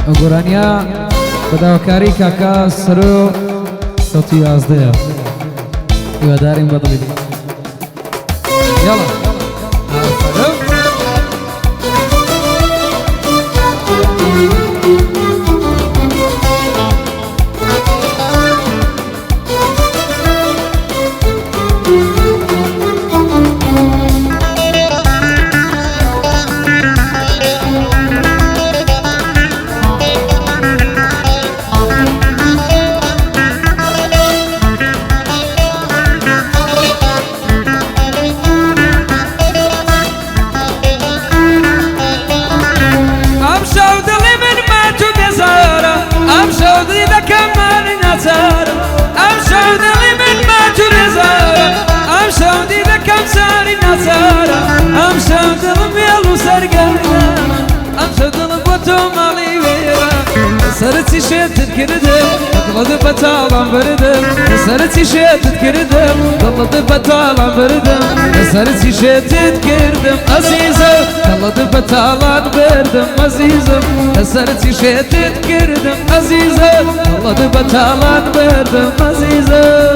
ئەگۆرانیا بەداواکاری کاکا سەرۆ 111 هیوادارین بەدڵی یاڵا سرتي شدت كردم ضلت بطالع بردم سرتي شدت كردم ضلت بطالع بردم سرتي شدت كردم عزيزة ضلت بطالع بردم عزيزة سرتي شدت كردم عزيزة ضلت بطالع بردم عزيزة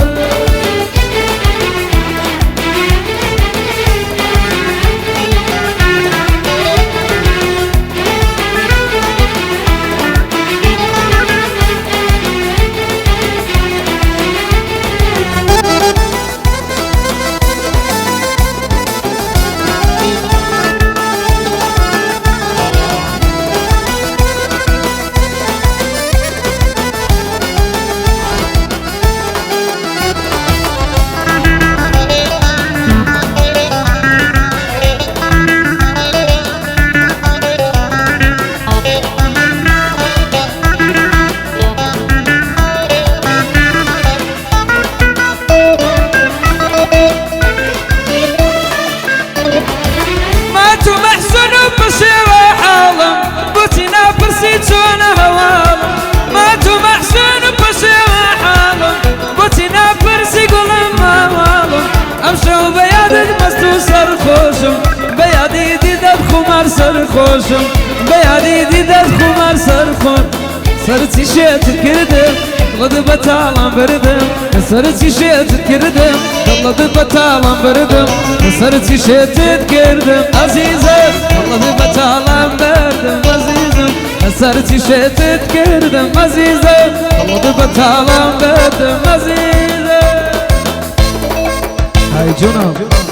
سرخوشم بيادي ديدت خمار سرخون سرتي شيت كردم غد بطالم بردم سرتي شيت كردم غد بطالم بردم سرتي شيت كردم عزيزة غد بطالم بردم عزيزة سرتي شيت كردم عزيزة غد بطالم بردم عزيزة هاي جناب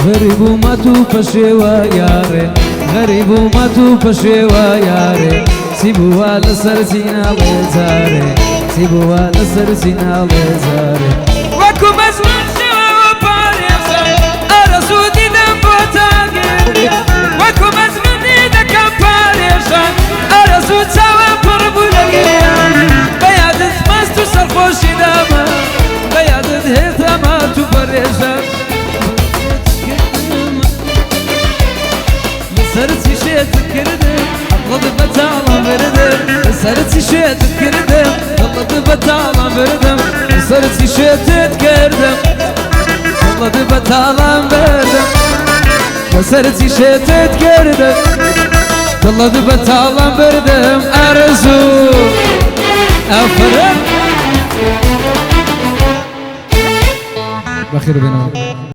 غريب وما توفشوا ياري غريب وما توفشوا ياري سيبوا لسرتنا لزاري سيبوا لسرتنا لزاري وكو مسمع شوا وباريسا أرسودي دمبوتاقي وكو مسمع ديدا كمباريسا أرسود سوا بربولاقي بيادت مستو سرخوشي داما بيادت هيثا ما تبريسا سرتي شيت كردم غض بطالع بردم سرتي شيت كردم غض بطالع بردم سرتي شيت كردم غض بطالع بردم سرتي شيت كردم غض بطالع بردم أرزو أفرم بخير بنا